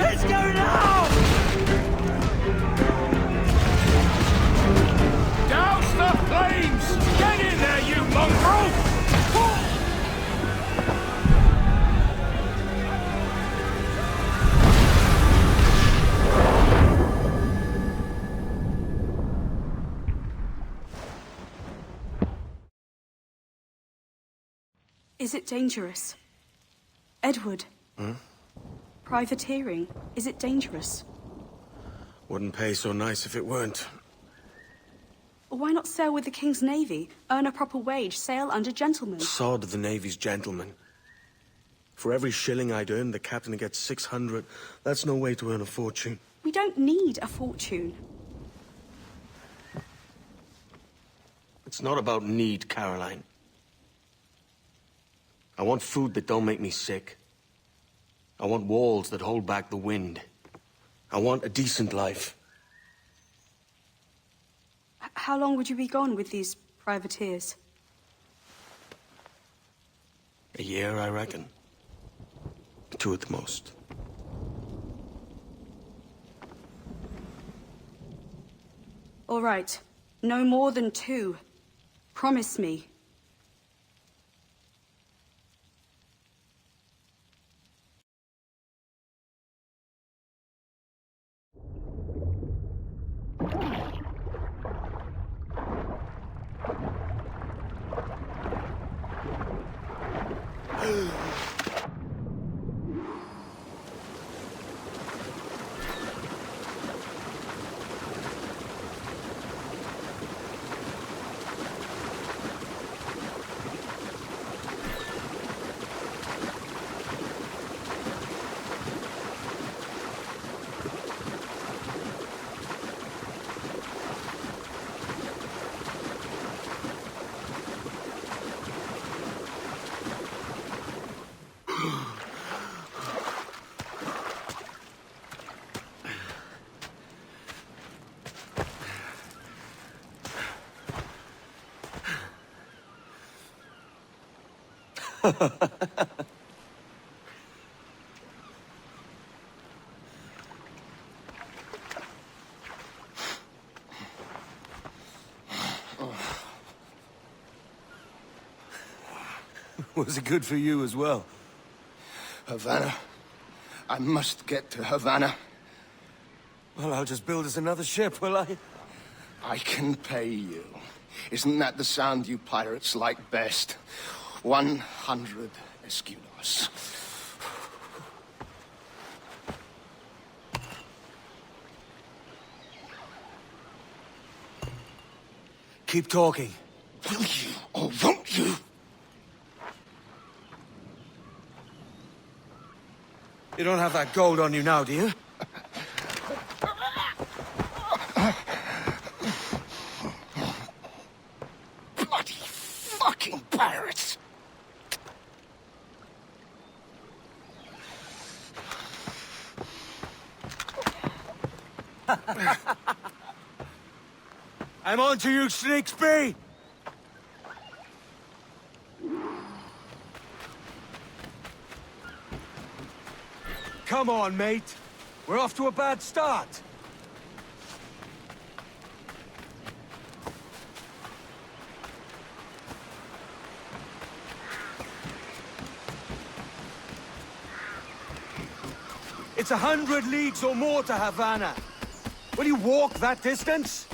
Let's go now! Douse the flames! Get in there, you mongrel! Is it dangerous? Edward? Privateering, is it dangerous? Wouldn't pay so nice if it weren't. Why not sail with the King's Navy? Earn a proper wage, sail under gentlemen. Sod the Navy's gentlemen. For every shilling I'd earn, the captain gets 600. That's no way to earn a fortune. We don't need a fortune. It's not about need, Caroline. I want food that don't make me sick. I want walls that hold back the wind. I want a decent life. How long would you be gone with these privateers? A year, I reckon. 2 at the most. All right. No more than 2. Promise me. Was it good for you as well? Havana. I must get to Havana. Well, I'll just build us another ship, will I? I can pay you. Isn't that the sound you pirates like best? 100 escudos. Keep talking. Will you or won't you? You don't have that gold on you now, do you? Bloody fucking pirates! I'm on to you, Snakesby! Come on, mate. We're off to a bad start. It's 100 leagues or more to Havana. Will you walk that distance?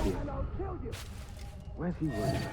here. Where's he running to?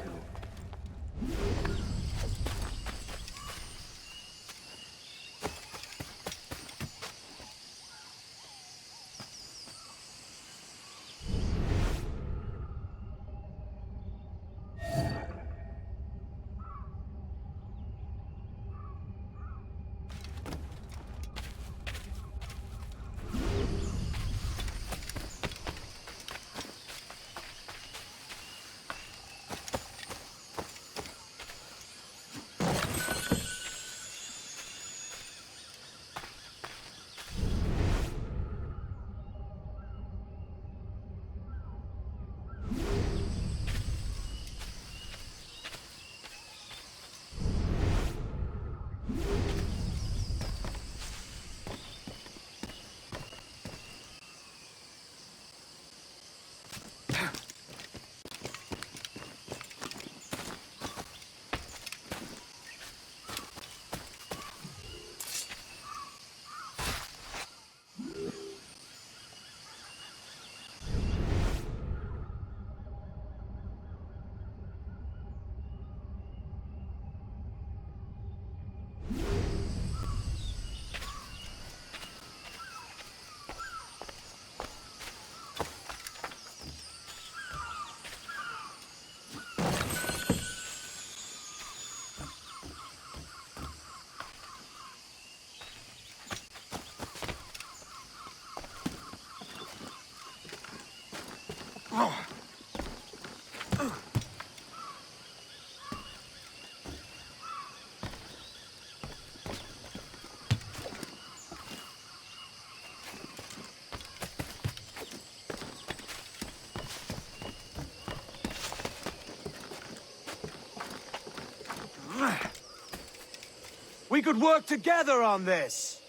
We could work together on this!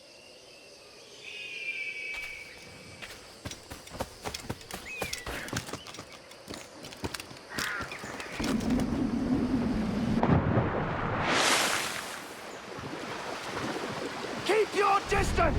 Keep your distance!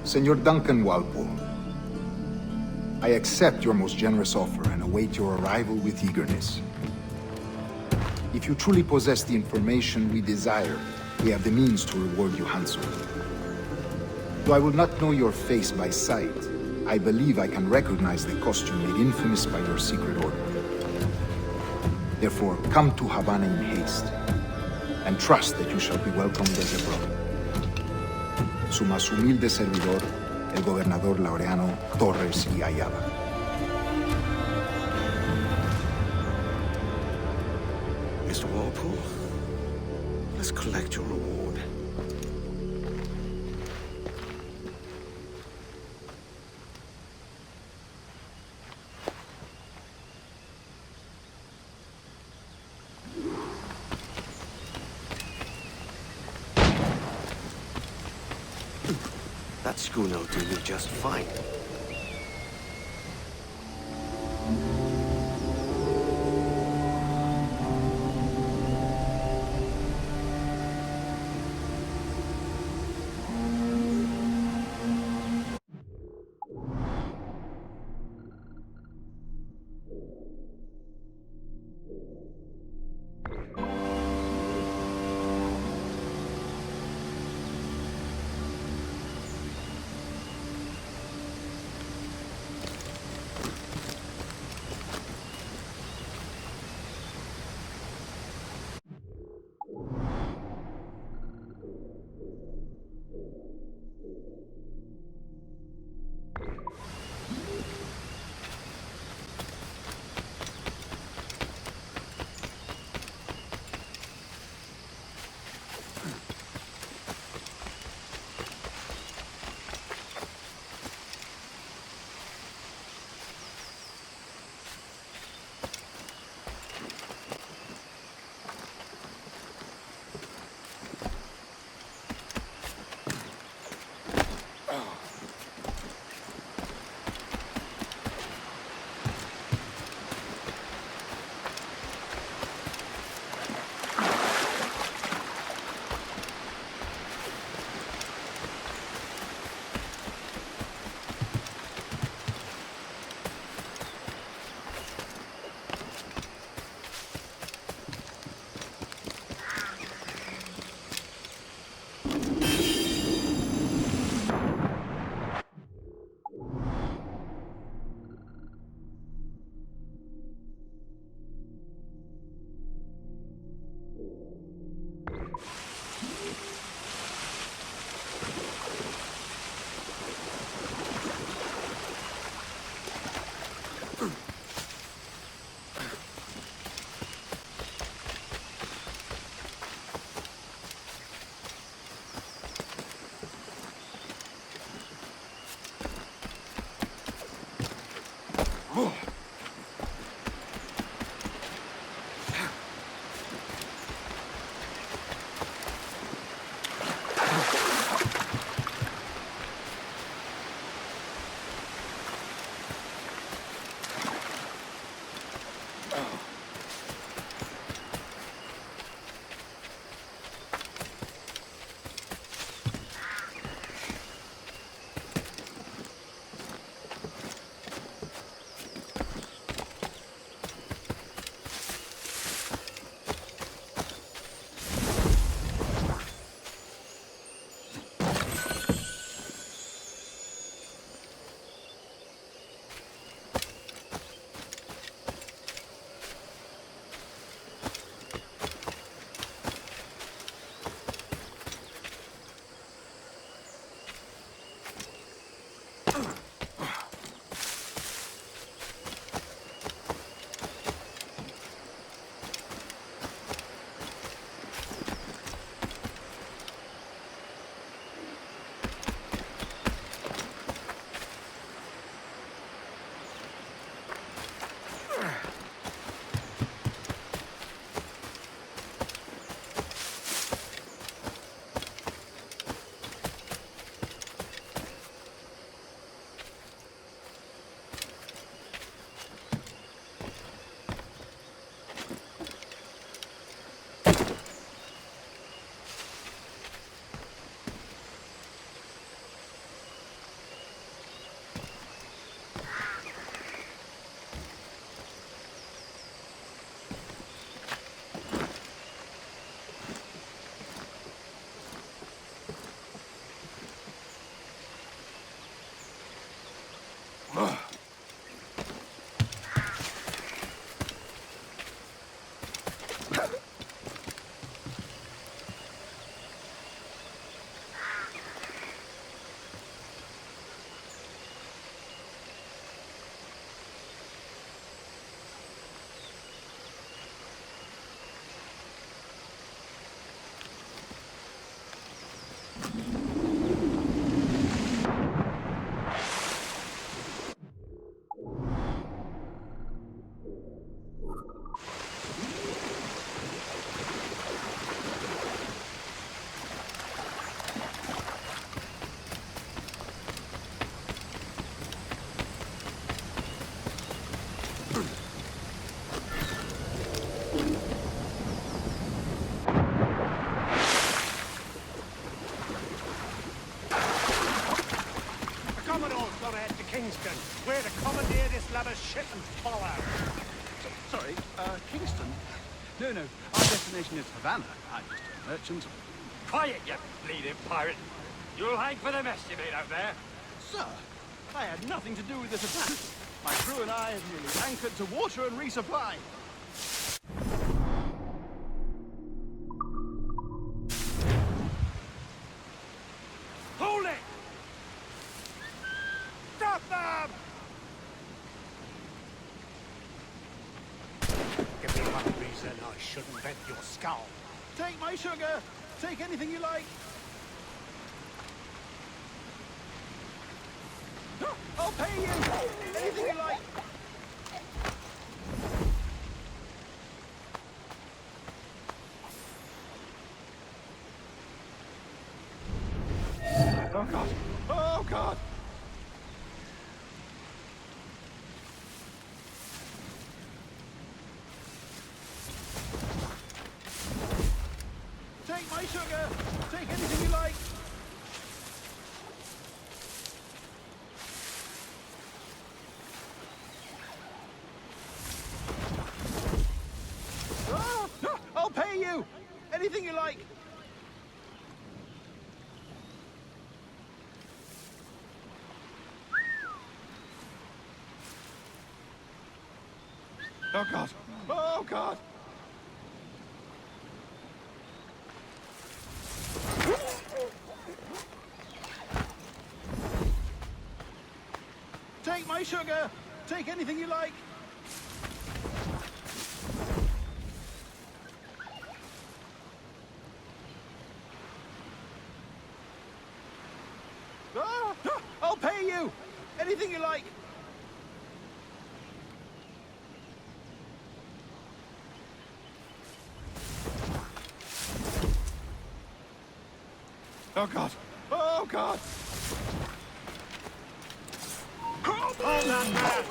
Senor Duncan Walpole, I accept your most generous offer and await your arrival with eagerness. If you truly possess the information we desire, we have the means to reward you handsomely. Though I will not know your face by sight, I believe I can recognize the costume made infamous by your secret order. Therefore, come to Havana in haste, and trust that you shall be welcomed as a brother. Su más humilde servidor, el gobernador Laureano Torres y Ayala. Mr. Walpole, let's collect your reward. That schooner will do me just fine. Kingston. We're to commandeer this lavish ship and follow. Sorry, Kingston? No, our destination is Havana. I'm just a merchant. Quiet, you bleeding pirate. You'll hang for the mess you made out there. Sir, I had nothing to do with this attack. My crew and I have merely anchored to water and resupply. Hold it! Stop them! Give me one reason I shouldn't bend your skull. Take my sugar. Take anything you like. I'll pay you. Anything you like. Oh, God. Oh, God. Take my sugar. Take anything you like. Ah, no, I'll pay you. Anything you like. Oh, God. Oh, God. Take my sugar. Take anything you like. Ah, no, I'll pay you. Anything you like. Oh, God. Oh, God. Hold that man!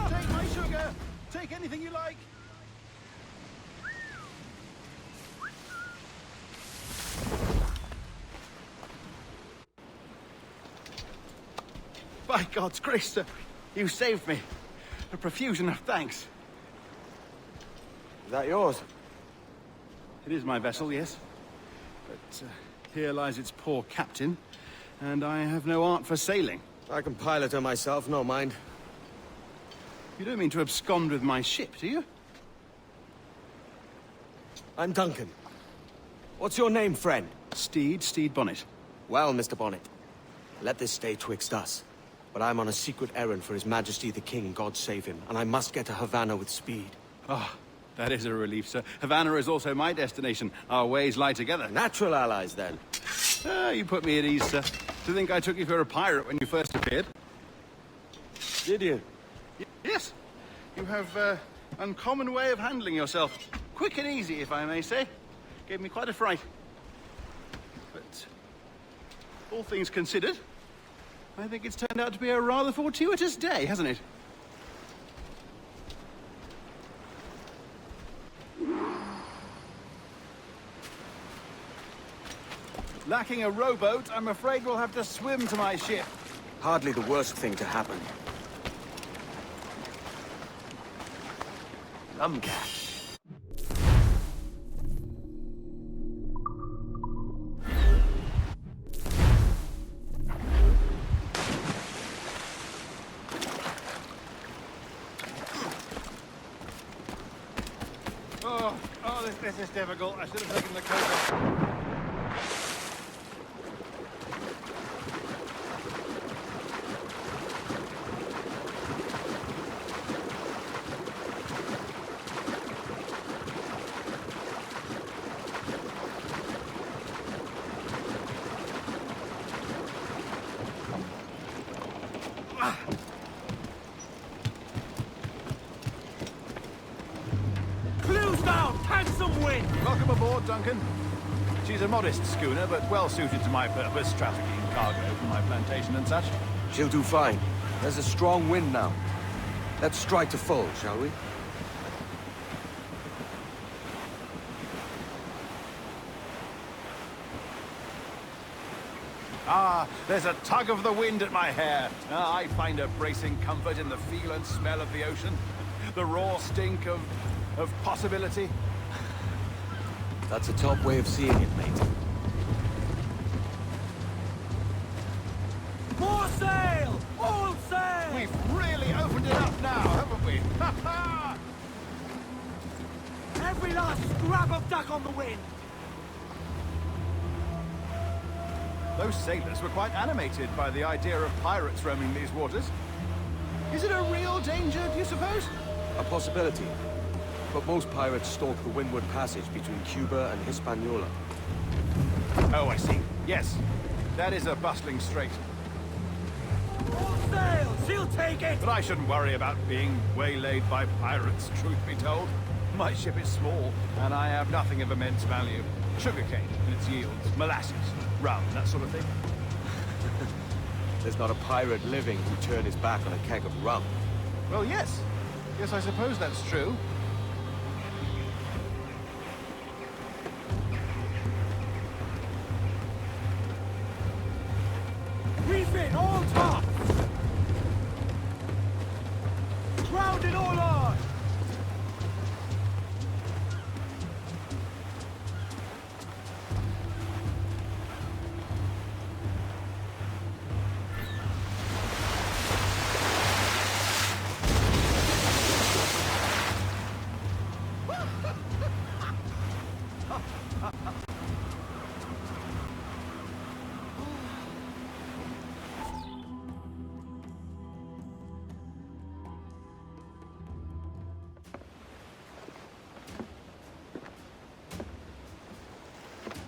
Take my sugar. Take anything you like. By God's grace, sir, you saved me. A profusion of thanks. Is that yours? It is my vessel, yes. But here lies its poor captain, and I have no art for sailing. I can pilot her myself, no mind. You don't mean to abscond with my ship, do you? I'm Duncan. What's your name, friend? Steed Bonnet. Well, Mr. Bonnet, let this stay twixt us. But I'm on a secret errand for His Majesty the King, God save him, and I must get to Havana with speed. Ah, that is a relief, sir. Havana is also my destination. Our ways lie together. Natural allies, then. Ah, you put me at ease, sir. To think I took you for a pirate when you first appeared. Did you? Yes. You have uncommon way of handling yourself. Quick and easy, if I may say. Gave me quite a fright. But all things considered, I think it's turned out to be a rather fortuitous day, hasn't it? Lacking a rowboat, I'm afraid we'll have to swim to my ship. Hardly the worst thing to happen. Cat. This is difficult. I should have taken the coat off. Clues down! Handsome wind! Welcome aboard, Duncan. She's a modest schooner, but well suited to my purpose, trafficking cargo from my plantation and such. She'll do fine. There's a strong wind now. Let's strike to full, shall we? Ah, there's a tug of the wind at my hair. Ah, I find a bracing comfort in the feel and smell of the ocean. The raw stink of possibility. That's a top way of seeing it, mate. More sail! All sail! We've really opened it up now, haven't we? Ha ha! Every last scrap of duck on the wind! Those sailors were quite animated by the idea of pirates roaming these waters. Is it a real danger, do you suppose? A possibility. But most pirates stalk the windward passage between Cuba and Hispaniola. Oh, I see. Yes. That is a bustling strait. All sail! She'll take it! But I shouldn't worry about being waylaid by pirates, truth be told. My ship is small, and I have nothing of immense value. Sugarcane and its yields, molasses, rum, that sort of thing. There's not a pirate living who'd turn his back on a keg of rum. Well, yes. Yes, I suppose that's true. Refit all tops! Grounded all on!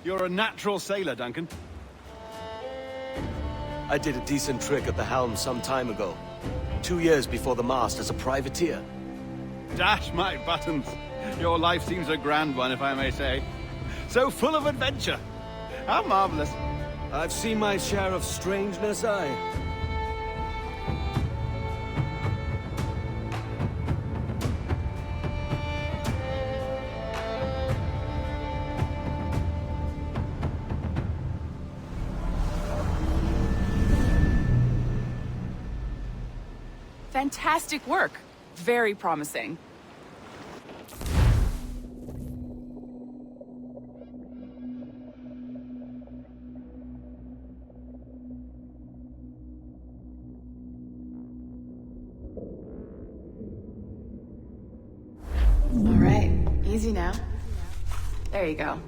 You're a natural sailor, Duncan. I did a decent trick at the helm some time ago. 2 years before the mast as a privateer. Dash my buttons. Your life seems a grand one, if I may say. So full of adventure. How marvelous. I've seen my share of strangeness, aye. Fantastic work. Very promising. All right, easy now. There you go.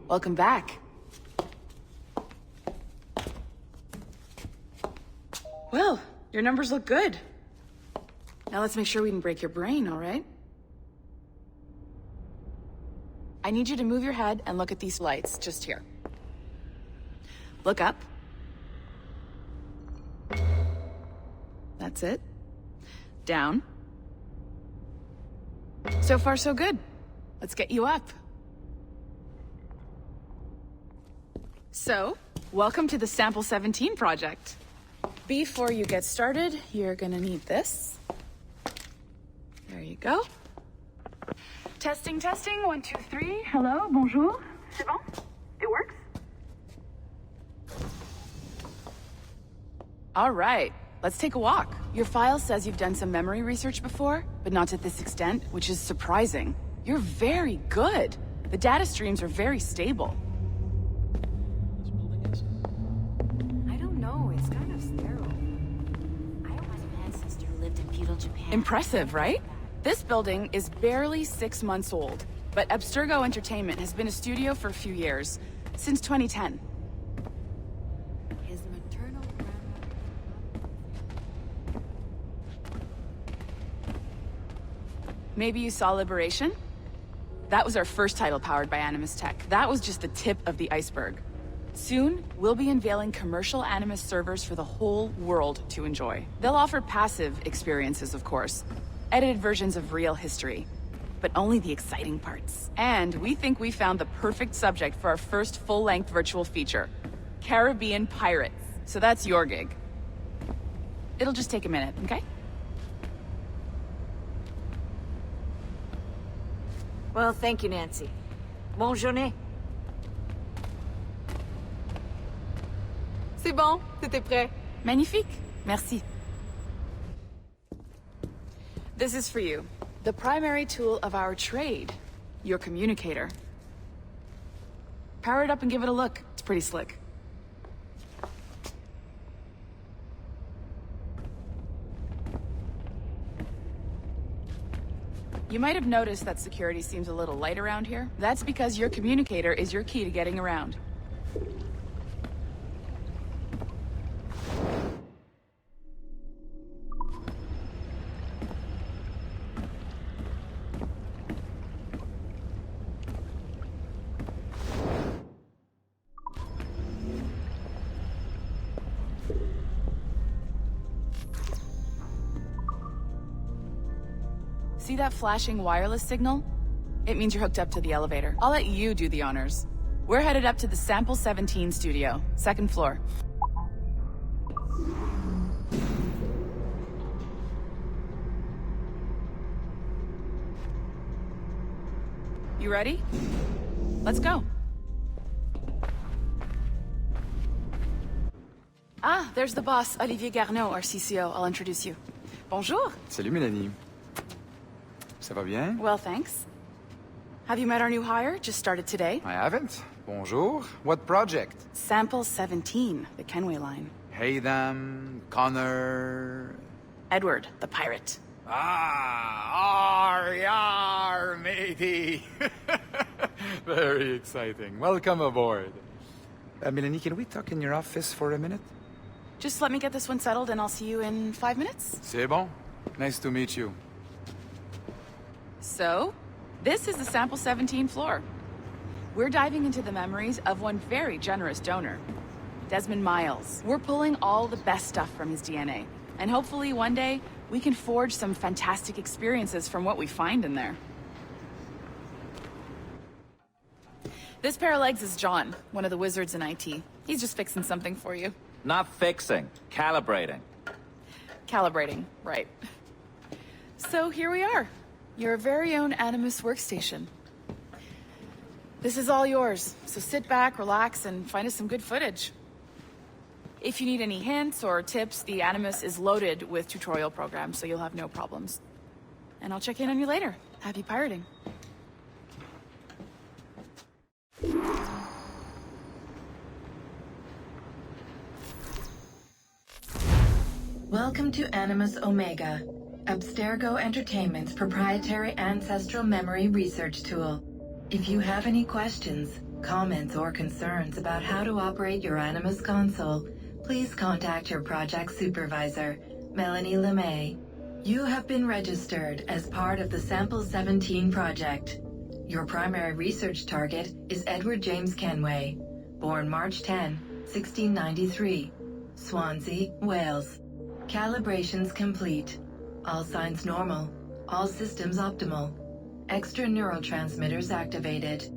Welcome back. Well, your numbers look good. Now let's make sure we didn't break your brain, all right? I need you to move your head and look at these lights just here. Look up. That's it. Down. So far, so good. Let's get you up. So, welcome to the Sample 17 project. Before you get started, you're gonna need this. There you go. Testing, testing, 1, 2, 3. Hello, bonjour. C'est bon? It works? All right, let's take a walk. Your file says you've done some memory research before, but not to this extent, which is surprising. You're very good. The data streams are very stable. I don't know, it's kind of sterile. I have an ancestor who lived in feudal Japan. Impressive, right? This building is barely 6 months old, but Abstergo Entertainment has been a studio for a few years, since 2010. His maternal grandmother. Maybe you saw Liberation? That was our first title powered by Animus Tech. That was just the tip of the iceberg. Soon, we'll be unveiling commercial Animus servers for the whole world to enjoy. They'll offer passive experiences, of course. Edited versions of real history. But only the exciting parts. And we think we found the perfect subject for our first full-length virtual feature. Caribbean pirates. So that's your gig. It'll just take a minute, okay? Well, thank you, Nancy. Bonne journée. C'est bon, c'était prêt. Magnifique. Merci. This is for you. The primary tool of our trade. Your communicator. Power it up and give it a look. It's pretty slick. You might have noticed that security seems a little light around here. That's because your communicator is your key to getting around. See that flashing wireless signal? It means you're hooked up to the elevator. I'll let you do the honors. We're headed up to the Sample 17 studio, 2nd floor. You ready? Let's go. Ah, there's the boss, Olivier Garneau, our CCO. I'll introduce you. Bonjour. Salut Mélanie. Ça va bien? Well, thanks. Have you met our new hire? Just started today. I haven't. Bonjour. What project? Sample 17, the Kenway line. Haydam, Connor... Edward, the pirate. Ah, yar, matey. Very exciting. Welcome aboard. Mélanie, can we talk in your office for a minute? Just let me get this one settled and I'll see you in 5 minutes. C'est bon. Nice to meet you. So, this is the Sample 17 floor. We're diving into the memories of one very generous donor. Desmond Miles. We're pulling all the best stuff from his DNA. And hopefully one day, we can forge some fantastic experiences from what we find in there. This pair of legs is John, one of the wizards in IT. He's just fixing something for you. Not fixing, calibrating. Calibrating, right. So here we are. Your very own Animus workstation. This is all yours, so sit back, relax, and find us some good footage. If you need any hints or tips, the Animus is loaded with tutorial programs, so you'll have no problems. And I'll check in on you later. Happy pirating. Welcome to Animus Omega, Abstergo Entertainment's proprietary ancestral memory research tool. If you have any questions, comments, or concerns about how to operate your Animus console, please contact your project supervisor, Melanie LeMay. You have been registered as part of the Sample 17 project. Your primary research target is Edward James Kenway, born March 10, 1693, Swansea, Wales. Calibrations complete. All signs normal. All systems optimal. Extra neurotransmitters activated.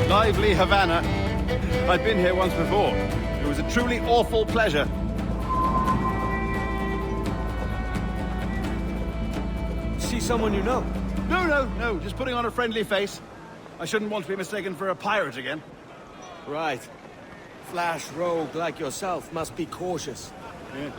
Lively Havana. I'd been here once before. It was a truly awful pleasure. See someone you know? No. Just putting on a friendly face. I shouldn't want to be mistaken for a pirate again. Right. Flash rogue like yourself must be cautious. Yeah.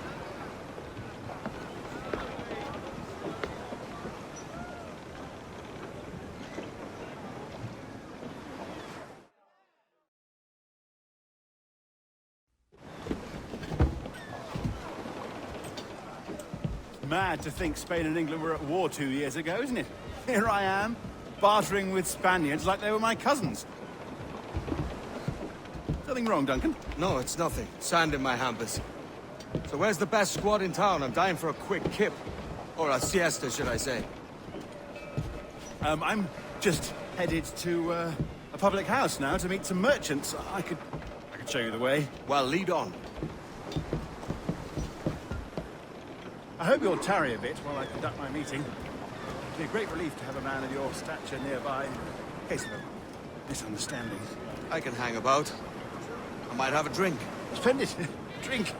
Mad to think Spain and England were at war 2 years ago, isn't it? Here I am, bartering with Spaniards like they were my cousins. Something wrong, Duncan? No, it's nothing. Sand in my hampers. So where's the best squad in town? I'm dying for a quick kip. Or a siesta, should I say. I'm just headed to a public house now to meet some merchants. I could show you the way. Well, lead on. I hope you'll tarry a bit while I conduct my meeting. It'd be a great relief to have a man of your stature nearby in case of a misunderstanding. I can hang about. I might have a drink. Splendid. Drink.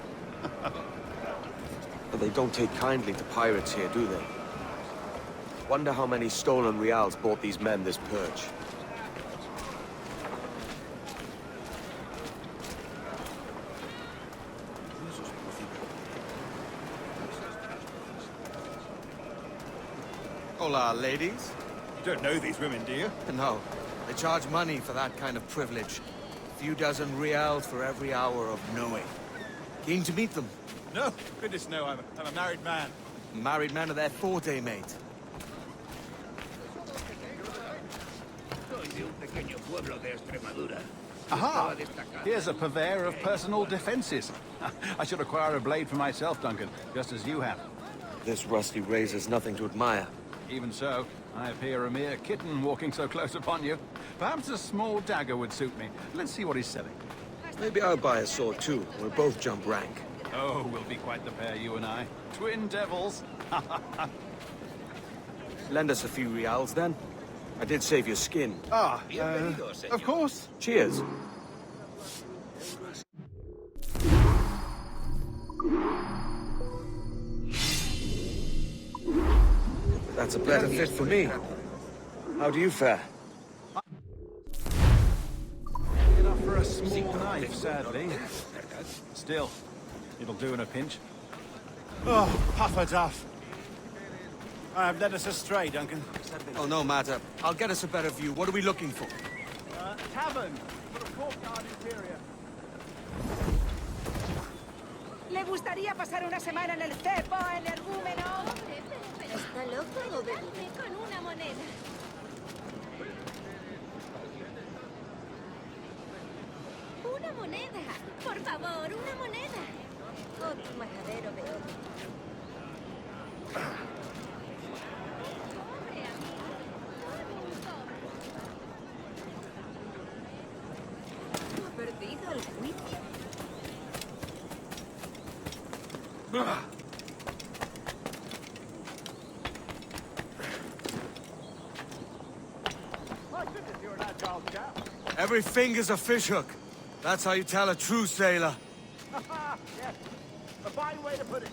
But they don't take kindly to pirates here, do they? Wonder how many stolen reals bought these men this perch. Hola, ladies. You don't know these women, do you? No. They charge money for that kind of privilege. A few dozen reals for every hour of knowing. Keen to meet them? No. Goodness, no. I'm a married man. Married man of their forte, mate. Aha! Here's a purveyor of personal defenses. I should acquire a blade for myself, Duncan, just as you have. This rusty razor's nothing to admire. Even so, I appear a mere kitten walking so close upon you. Perhaps a small dagger would suit me. Let's see what he's selling. Maybe I'll buy a sword too. We'll both jump rank. Oh, we'll be quite the pair, you and I. Twin devils. Lend us a few reals, then. I did save your skin. Of course. Cheers. That's a better fit for me. How do you fare? Enough for a small knife, sadly. Still, it'll do in a pinch. Oh, puffer duff. I've led us astray, Duncan. Oh, no matter. I'll get us a better view. What are we looking for? Tavern. For a courtyard interior. ¿Le gustaría pasar una semana en el cepo, energúmeno? ¿Está loco o bebé? Con una moneda. ¡Una moneda! Por favor, una moneda. Otro majadero de oro. Pobre amigo. ¿Ha perdido el juicio? Every finger's a fishhook. That's how you tell a true sailor. Yes. A fine way to put it.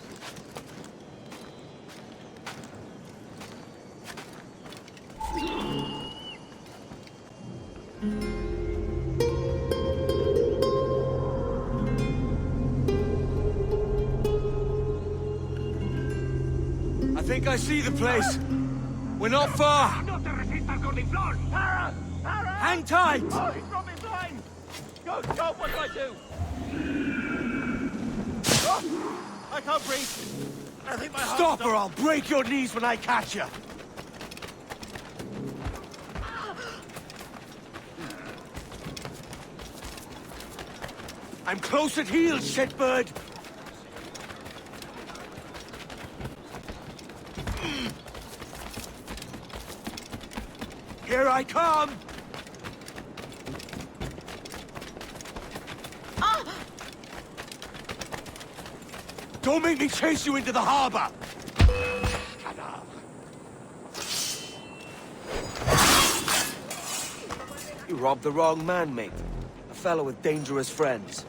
I think I see the place. We're not far. ¡No te resistas, gordinflón! Para! Para! Hang tight! Oh, he's got me blind! Go, go, what do I do? Oh, I can't breathe. I think my heart's Stop or I'll break your knees when I catch you. I'm close at heel, shitbird. Here I come! Don't make me chase you into the harbor! You robbed the wrong man, mate. A fellow with dangerous friends.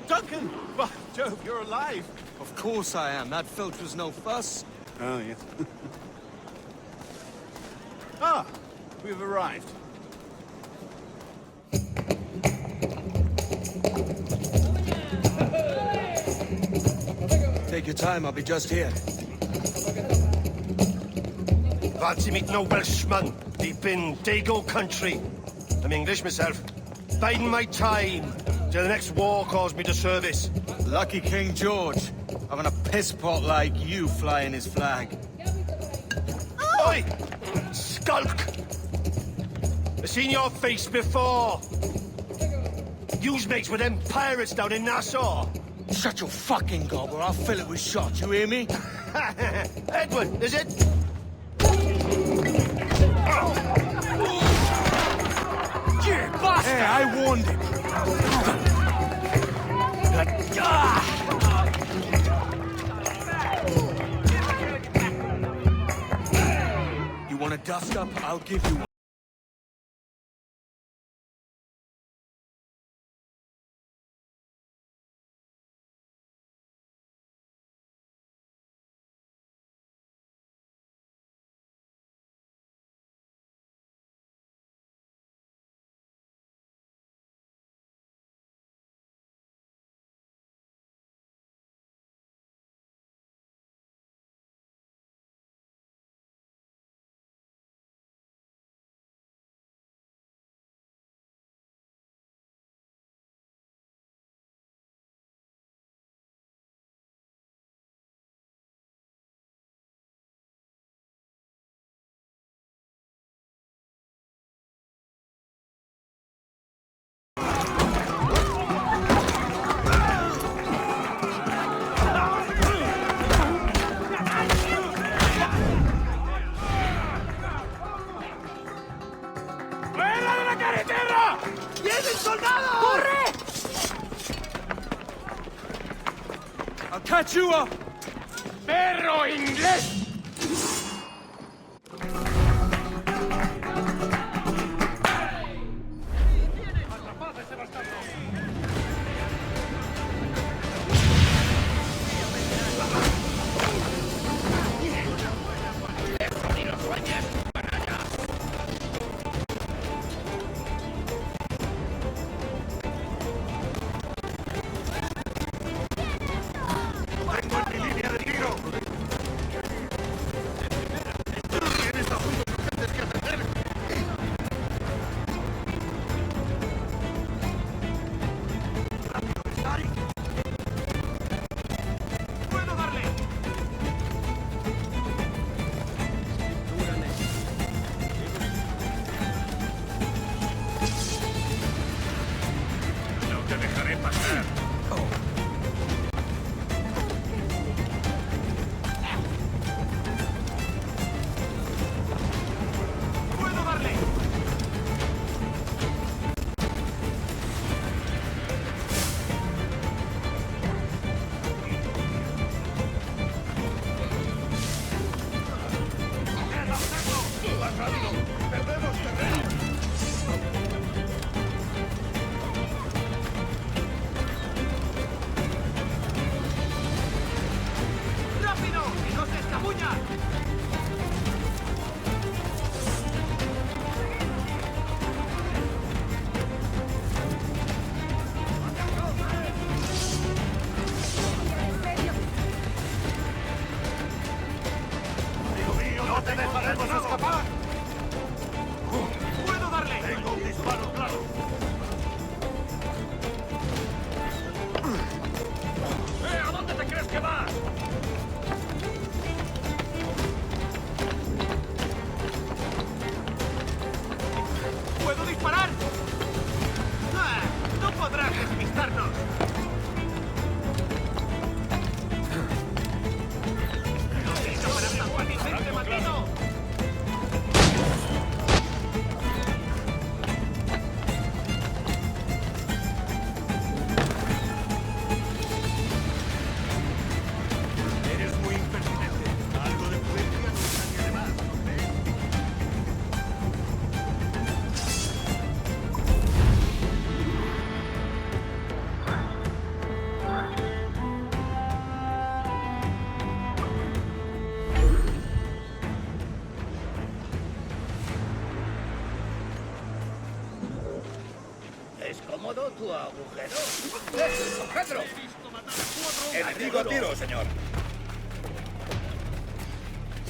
Duncan! By Jove, you're alive! Of course I am. That filch was no fuss. Oh, yes. Ah! We've arrived. Take your time, I'll be just here. Glad to meet no Welshman deep in Dago country. I'm English myself. Biding my time till the next war calls me to service. Lucky King George, having a piss pot like you flying his flag. Oi! Skulk! I've seen your face before. You's mates with them pirates down in Nassau. Shut your fucking gob or I'll fill it with shot, you hear me? Edward, is it? You bastard! Hey, I warned him. You want a dust up? I'll give you one. I'll catch you up! ¡Perro inglés! pasar. ¡Puedo darle! ¡Más rápido! ¡Perdemos terreno! ¡Rápido! ¡Y no se escabulla! ¡No te dejaremos escapar! ¡Puedo darle! Tengo un disparo claro. ¿A dónde te crees que vas? ¿Puedo disparar? ¡Ah! ¡No podrás despistarnos! ¡Listo para esta guarnición, matino! Eres muy impertinente. Algo de prudencia no estaría de más, ¿no crees? ¿Es cómodo tu agujero? ¡Cogedlo! ¡Enemigo a tiro, señor!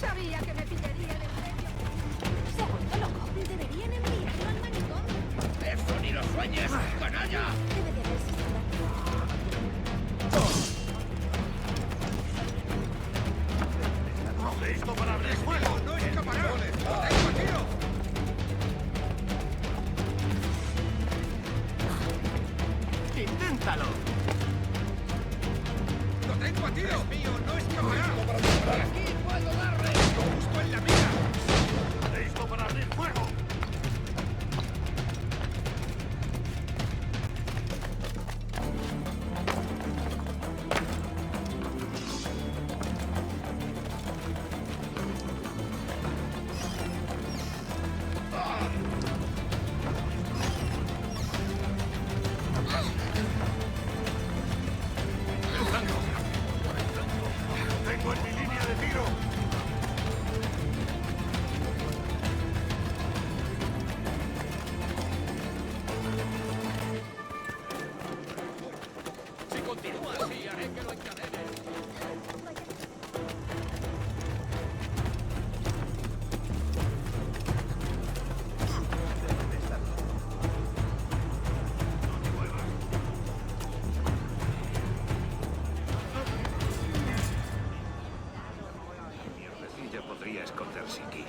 Sabía que me pillaría de medio. Se ha vuelto loco. Deberían enviarlo al manicomio. ¡Eso ni lo sueñes, canalla! Debe de haberse ¡Listo para abrir fuego! ¡No escapará! ¡Lo tengo a tiro! ¡Inténtalo! ¡Lo tengo a tiro! ¡Es mío! ¡No escapará! ¡Por aquí puedo darle! ¡Justo en la mira! ¡Listo para abrir fuego! ¡Tengo en mi línea de tiro! Si continúa así, haré que lo encadene. Mierdecilla podría esconderse aquí.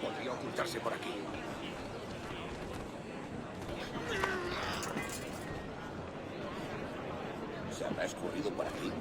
Podría ocultarse por aquí. ¿Se habrá escurrido por aquí?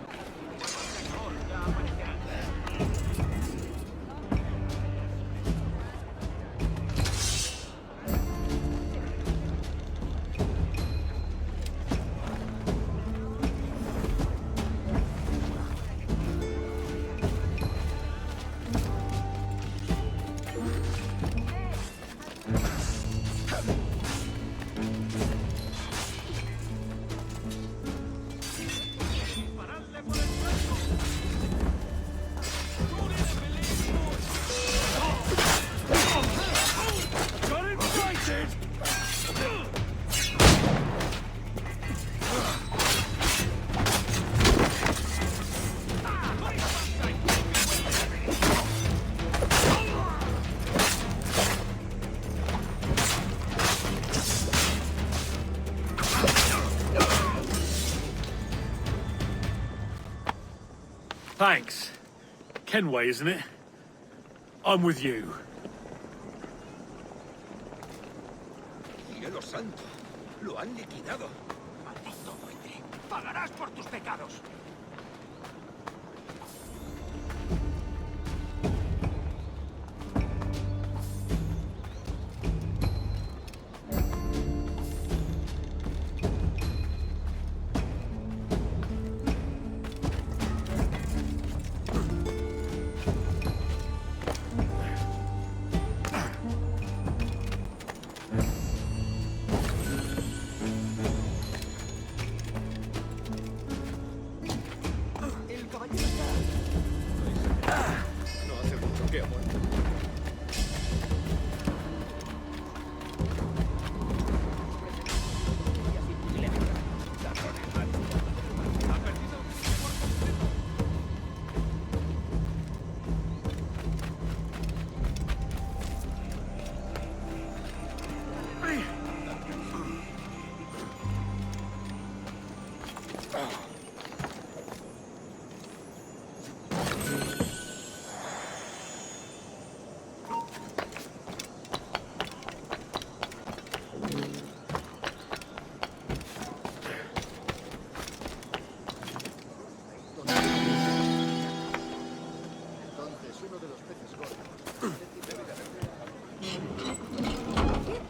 Thanks. Kenway, isn't it? I'm with you. Cielo santo, lo han liquidado. Maldito buitre, pagarás por tus pecados.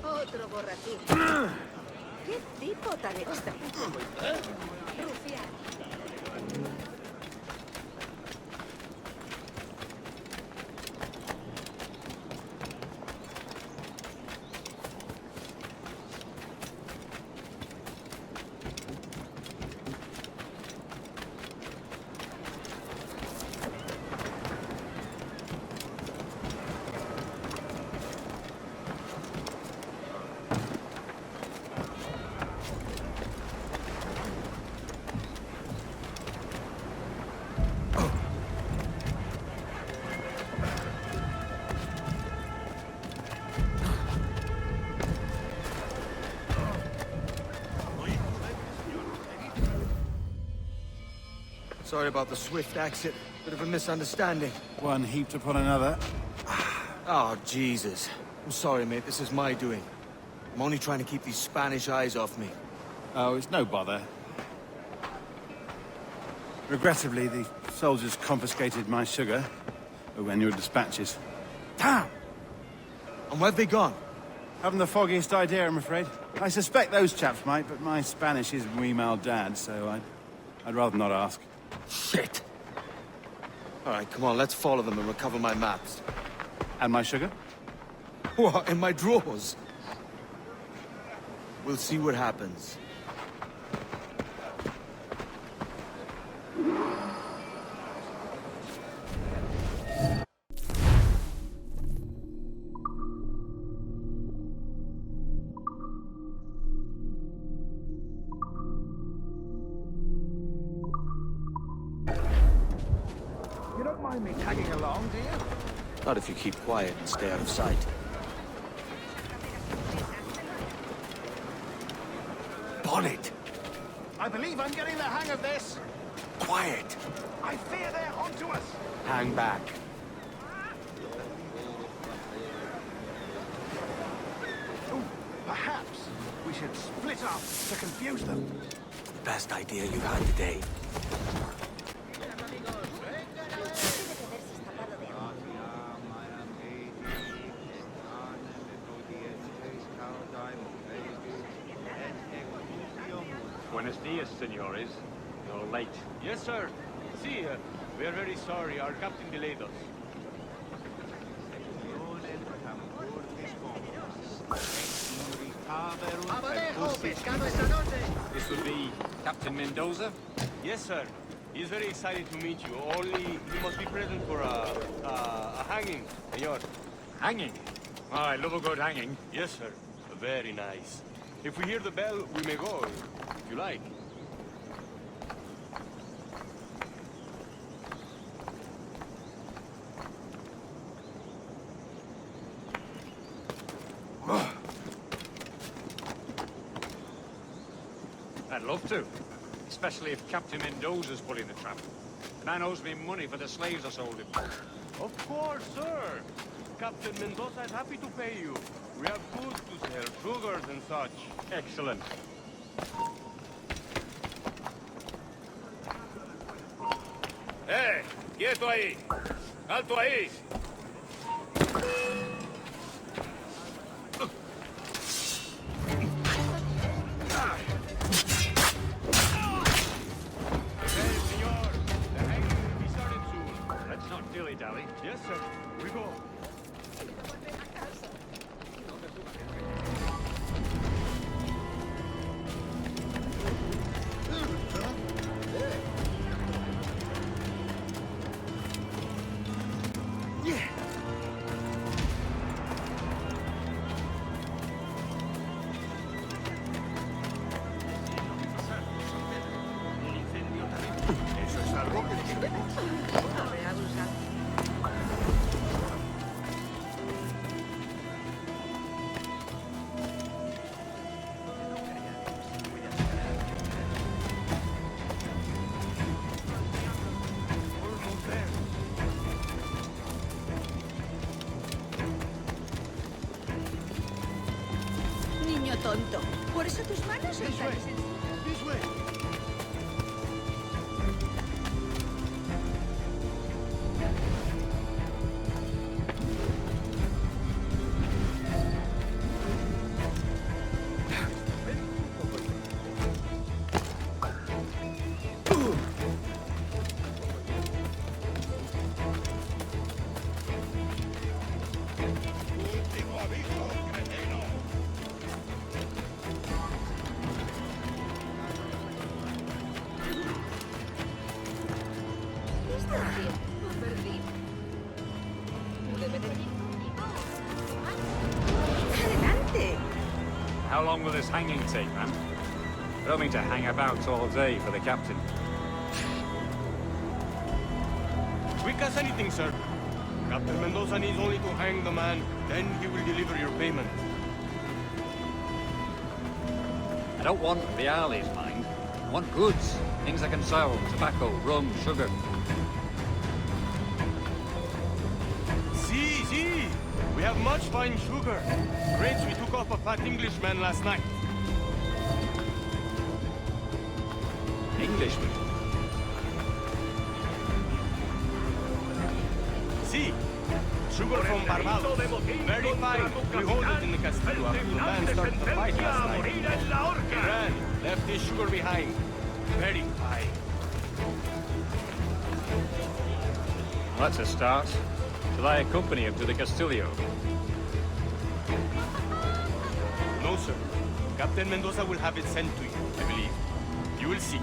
Otro borrachín. ¿Qué tipo tan extraño? Rufián. Sorry about the swift exit. Bit of a misunderstanding. One heaped upon another. Oh, Jesus. I'm sorry, mate. This is my doing. I'm only trying to keep these Spanish eyes off me. Oh, it's no bother. Regrettably, the soldiers confiscated my sugar when your dispatches. Damn! And where've they gone? Haven't the foggiest idea, I'm afraid. I suspect those chaps might, but my Spanish is muy mal dad, so I'd rather not ask. Shit! All right, come on, let's follow them and recover my maps. And my sugar? What, in my drawers? We'll see what happens. You don't mind me tagging along, do you? Not if you keep quiet and stay out of sight. Bonnet! I believe I'm getting the hang of this. Quiet! I fear they're onto us. Hang back. Ooh, perhaps we should split up to confuse them. Best idea you've had today. Buenos dias, senores. You're late. Yes, sir. See, we are very sorry. Our captain delayed us. This would be Captain Mendoza? Yes, sir. He is very excited to meet you. Only he must be present for a hanging, senor. Hanging? Oh, I love a good hanging. Yes, sir. Very nice. If we hear the bell, we may go, if you like. I'd love to. Especially if Captain Mendoza's pulling the trap. The man owes me money for the slaves I sold him. Of course, sir. Captain Mendoza is happy to pay you. We have goods to sell, sugars and such. Excellent. ¡Quieto ahí! ¡Alto ahí! Dilly-dally. Yes, sir. We go. Eso es algo que debemos. Niño tonto. Por eso tus manos son tan How long will this hanging take, man? I don't mean to hang about all day for the captain. Quick as anything, sir. Captain Mendoza needs only to hang the man, then he will deliver your payment. I don't want reales, mind. I want goods. Things I can sell. Tobacco, rum, sugar. See. We have much fine sugar. Grapes we took off a fat Englishman last night. Englishman? See. Sugar from Barbados. Very fine. We hold it in the Castillo after the man started the fight last night. He ran. Left his sugar behind. Very fine. Well, that's a start. Shall I accompany him to the Castillo? No, sir. Captain Mendoza will have it sent to you, I believe. You will see.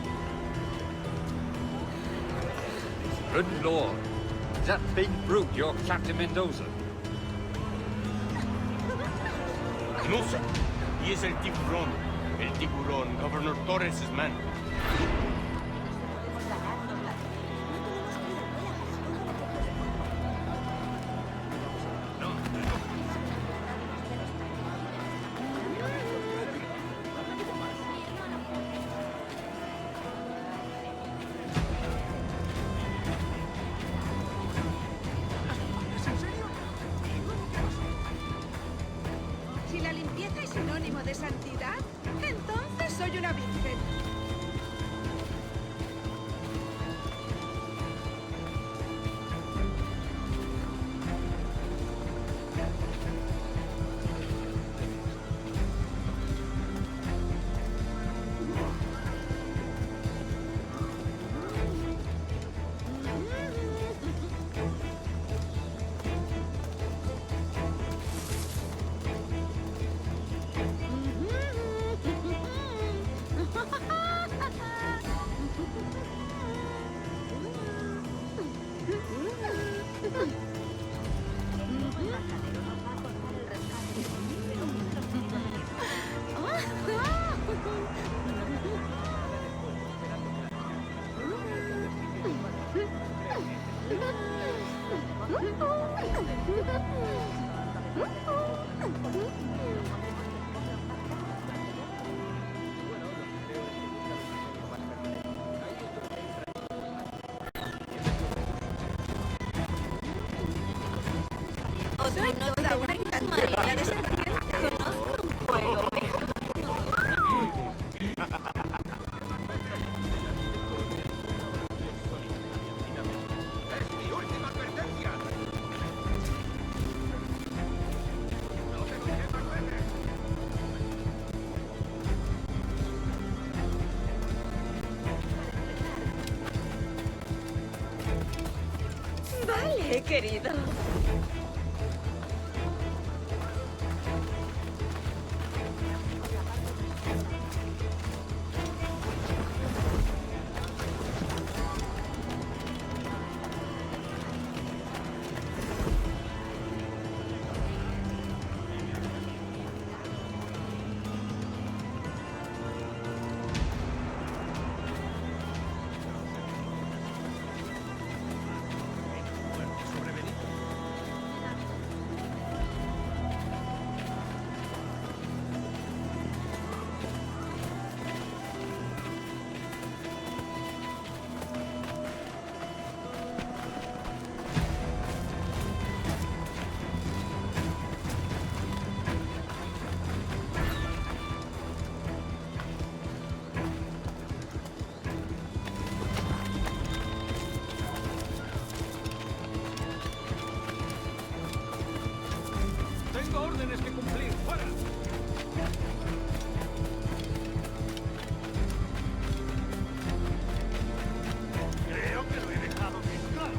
Good Lord. Is that big brute your Captain Mendoza? No, sir. He is El Tiburón. El Tiburón, Governor Torres' man. Si la limpieza es sinónimo de santidad, entonces soy una virgen. Soy toda una encantada de serpiente. Conozco un juego. ¡Es mi última advertencia! ¡No te lo diré más veces! Vale, querido. Tengo órdenes que cumplir. ¡Fuera! Creo que lo he dejado bien claro.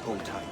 Hold tight.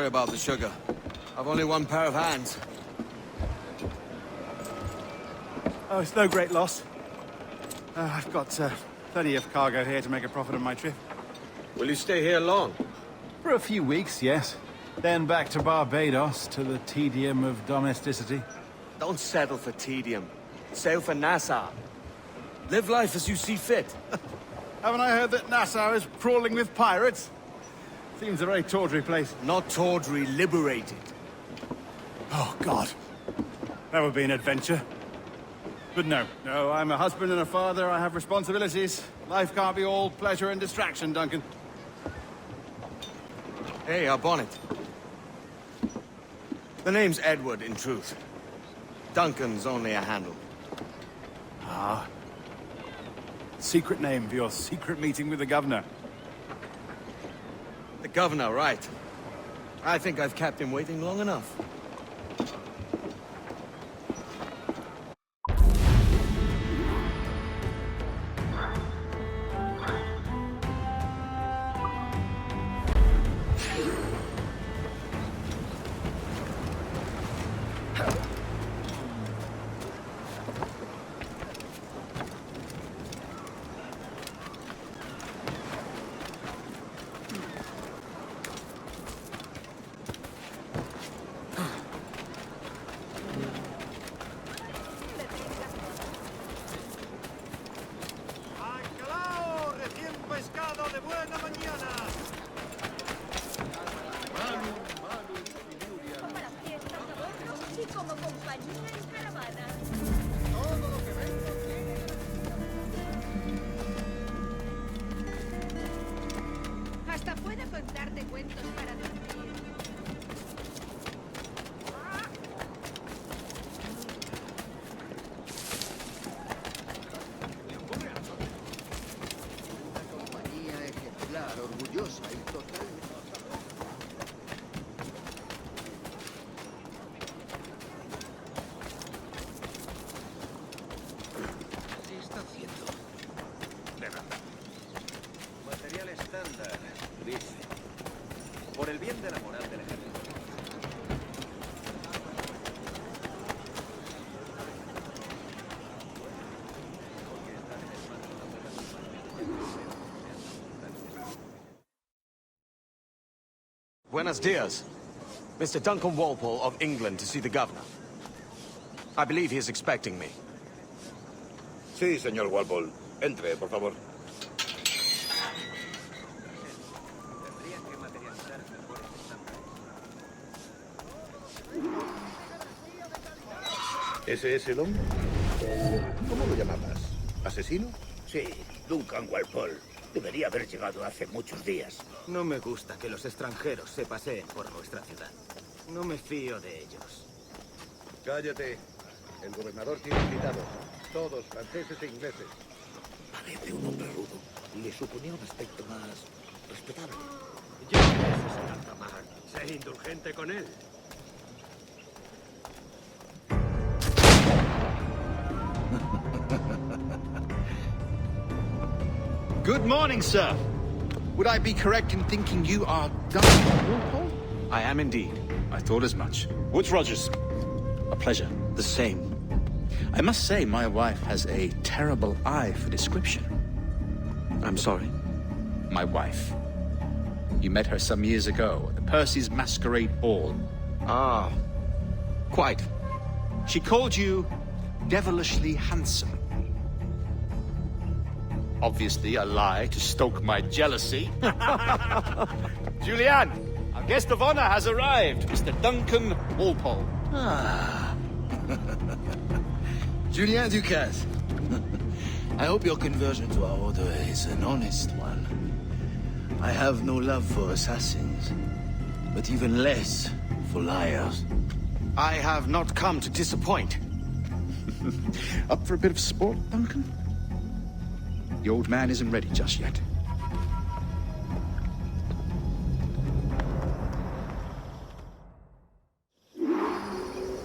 about the sugar. I've only one pair of hands. Oh, it's no great loss. I've got plenty of cargo here to make a profit on my trip. Will you stay here long? For a few weeks, yes. Then back to Barbados, to the tedium of domesticity. Don't settle for tedium. Sail for Nassau. Live life as you see fit. Haven't I heard that Nassau is crawling with pirates? Seems a very tawdry place. Not tawdry, liberated. Oh, God. That would be an adventure. But no, I'm a husband and a father. I have responsibilities. Life can't be all pleasure and distraction, Duncan. Hey, our bonnet. The name's Edward, in truth. Duncan's only a handle. Ah. Secret name for your secret meeting with the governor. The governor, right. I think I've kept him waiting long enough. Hasta puedo contarte cuentos para dormir. Una compañía ejemplar, orgullosa y totalmente... ¿Qué está haciendo? De nada. Material estándar, dice. Por el bien de la moral del ejército. Buenos dias. Mr. Duncan Walpole of England to see the governor. I believe he is expecting me. Sí, señor Walpole. Entre, por favor. ¿Ese es el hombre? ¿Cómo lo llamabas? ¿Asesino? Sí, Duncan Walpole. Debería haber llegado hace muchos días. No me gusta que los extranjeros se paseen por nuestra ciudad. No me fío de ellos. Cállate. El gobernador tiene invitados. Todos franceses e ingleses. Parece un hombre rudo. Le suponía un aspecto más respetable. Ya ves, señor Tamar. Sé indulgente con él. Good morning, sir. Would I be correct in thinking you are Duncan Walpole? I am indeed. I thought as much. Woods Rogers. A pleasure. The same. I must say, my wife has a terrible eye for description. I'm sorry? My wife. You met her some years ago at the Percy's Masquerade Ball. Ah, quite. She called you devilishly handsome. Obviously a lie to stoke my jealousy. Julianne, our guest of honor has arrived, Mr. Duncan Walpole. Ah. Julien Ducasse. I hope your conversion to our order is an honest one. I have no love for assassins, but even less for liars. I have not come to disappoint. Up for a bit of sport, Duncan? The old man isn't ready just yet.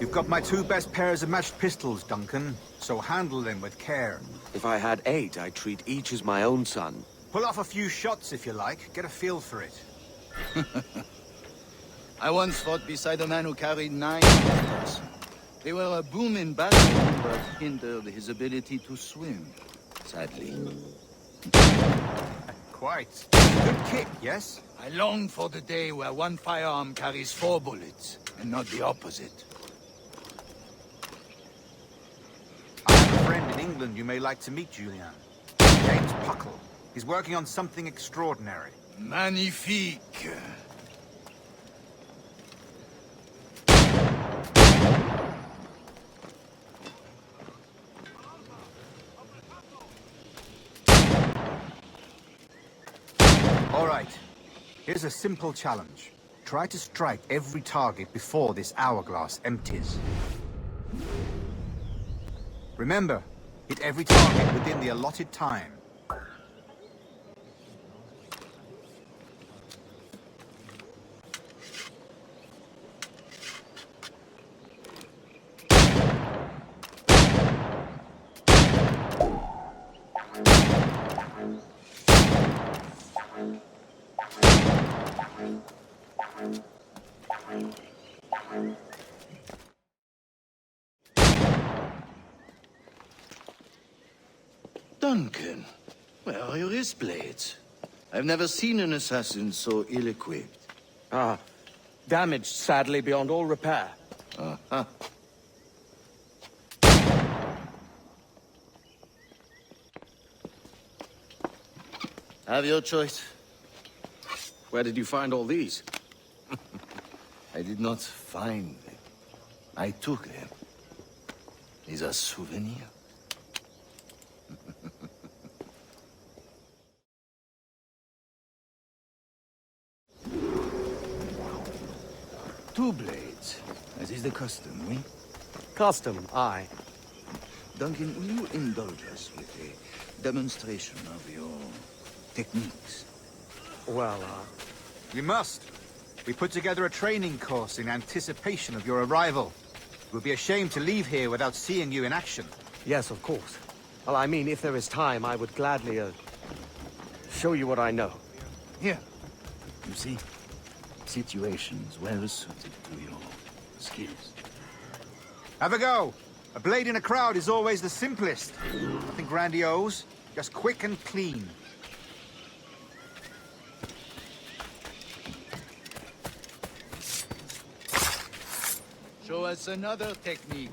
You've got my two best pairs of matched pistols, Duncan, so handle them with care. If I had 8, I'd treat each as my own son. Pull off a few shots if you like, get a feel for it. I once fought beside a man who carried 9 pistols. They were a boom in battle, but hindered his ability to swim, sadly. Quite. Good kick, yes? I long for the day where one firearm carries 4 bullets, and not the opposite. I have a friend in England you may like to meet, Julian. James Puckle. He's working on something extraordinary. Magnifique! All right. Here's a simple challenge. Try to strike every target before this hourglass empties. Remember, hit every target within the allotted time. Duncan, where are your wrist blades? I've never seen an assassin so ill-equipped. Ah, damaged sadly beyond all repair. Uh-huh. Have your choice. Where did you find all these? I did not find them. I took them. These are souvenirs. Two blades, as is the custom, oui? Custom, aye. Duncan, will you indulge us with a demonstration of your techniques? Well, You must. We put together a training course in anticipation of your arrival. It would be a shame to leave here without seeing you in action. Yes, of course. Well, I mean, if there is time, I would gladly, show you what I know. Here. You see? Situations well suited to your skills. Have a go. A blade in a crowd is always the simplest. Nothing grandiose, just quick and clean. Show us another technique.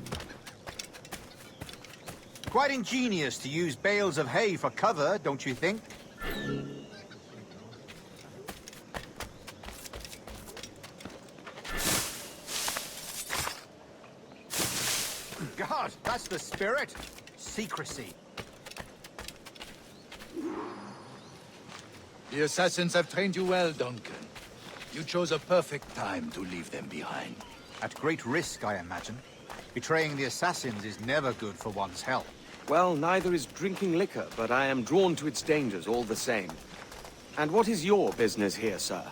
Quite ingenious to use bales of hay for cover, don't you think? God, that's the spirit. Secrecy. The assassins have trained you well, Duncan. You chose a perfect time to leave them behind. At great risk, I imagine. Betraying the assassins is never good for one's health. Well, neither is drinking liquor, but I am drawn to its dangers all the same. And what is your business here, sir?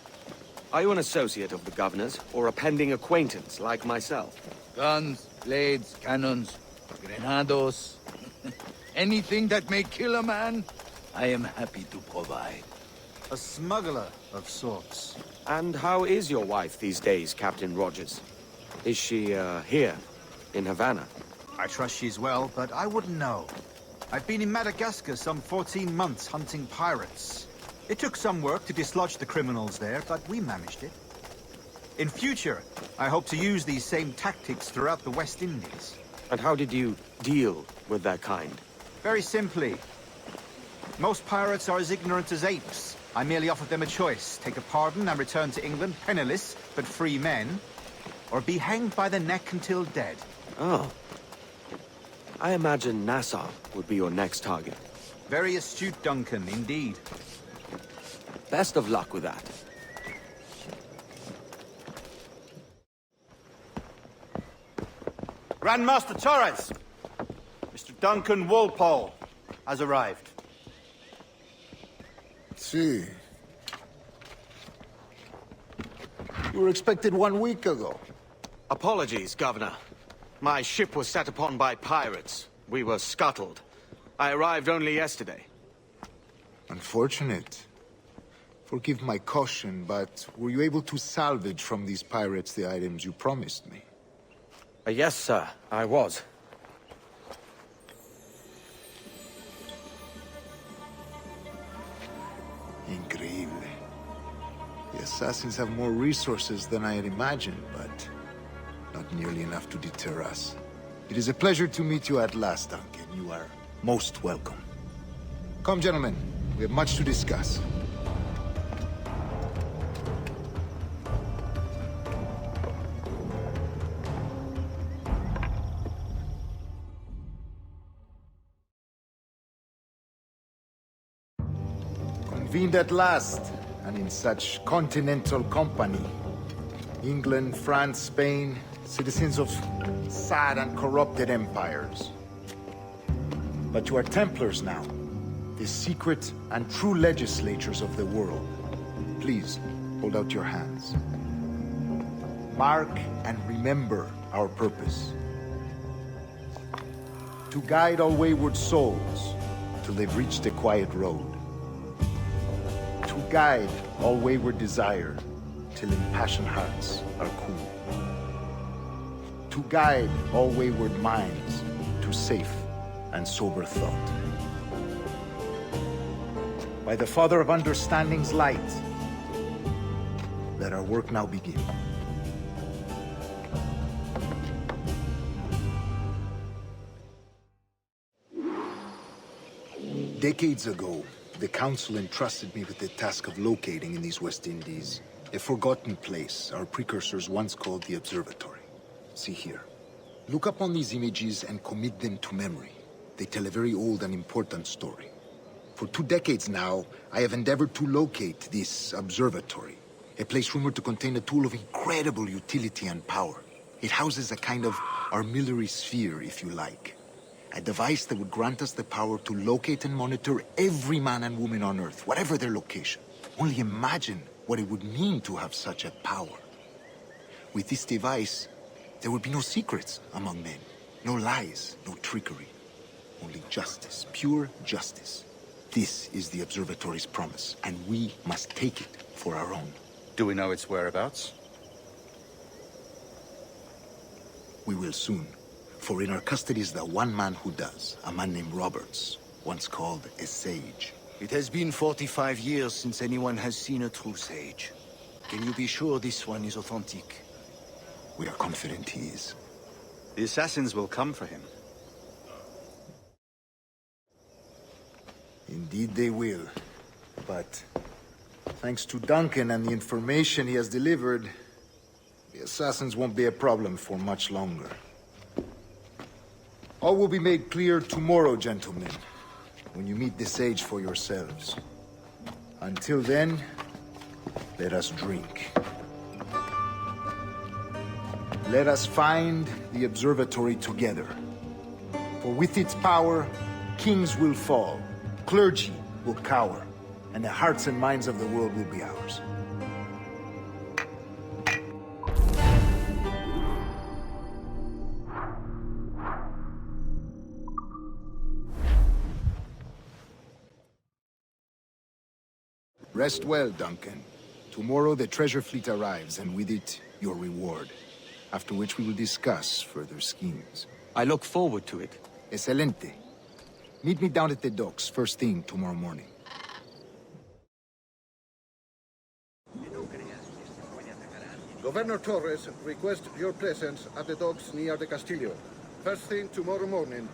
Are you an associate of the governor's, or a pending acquaintance like myself? Guns, blades, cannons, grenados. Anything that may kill a man, I am happy to provide. A smuggler of sorts. And how is your wife these days, Captain Rogers? Is she, here, in Havana? I trust she's well, but I wouldn't know. I've been in Madagascar some 14 months hunting pirates. It took some work to dislodge the criminals there, but we managed it. In future, I hope to use these same tactics throughout the West Indies. And how did you deal with their kind? Very simply. Most pirates are as ignorant as apes. I merely offered them a choice. Take a pardon and return to England penniless, but free men. Or be hanged by the neck until dead. Oh. I imagine Nassau would be your next target. Very astute, Duncan, indeed. Best of luck with that. Grandmaster Torres! Mr. Duncan Walpole has arrived. See. You were expected 1 week ago. Apologies, Governor. My ship was set upon by pirates. We were scuttled. I arrived only yesterday. Unfortunate. Forgive my caution, but were you able to salvage from these pirates the items you promised me? Yes, sir, I was. Increíble. The assassins have more resources than I had imagined, but not nearly enough to deter us. It is a pleasure to meet you at last, Duncan. You are most welcome. Come, gentlemen. We have much to discuss. Convened at last, and in such continental company. England, France, Spain, citizens of sad and corrupted empires. But you are Templars now, the secret and true legislatures of the world. Please, hold out your hands. Mark and remember our purpose. To guide all wayward souls till they've reached the quiet road. To guide all wayward desire till impassioned hearts are cool. To guide all wayward minds to safe and sober thought. By the Father of Understanding's light, let our work now begin. Decades ago, the Council entrusted me with the task of locating in these West Indies a forgotten place our precursors once called the Observatory. See here. Look upon these images and commit them to memory. They tell a very old and important story. For 2 decades now, I have endeavored to locate this observatory, a place rumored to contain a tool of incredible utility and power. It houses a kind of armillary sphere, if you like. A device that would grant us the power to locate and monitor every man and woman on Earth, whatever their location. Only imagine what it would mean to have such a power. With this device, there would be no secrets among men, no lies, no trickery. Only justice, pure justice. This is the Observatory's promise, and we must take it for our own. Do we know its whereabouts? We will soon. For in our custody is the one man who does, a man named Roberts, once called a sage. It has been 45 years since anyone has seen a true sage. Can you be sure this one is authentic? We are confident he is. The assassins will come for him. Indeed they will. But thanks to Duncan and the information he has delivered, the assassins won't be a problem for much longer. All will be made clear tomorrow, gentlemen, when you meet the sage for yourselves. Until then, let us drink. Let us find the observatory together. For with its power, kings will fall, clergy will cower, and the hearts and minds of the world will be ours. Rest well, Duncan. Tomorrow the treasure fleet arrives, and with it, your reward. After which we will discuss further schemes. I look forward to it. Excelente. Meet me down at the docks first thing tomorrow morning. Governor Torres requests your presence at the docks near the Castillo. First thing tomorrow morning.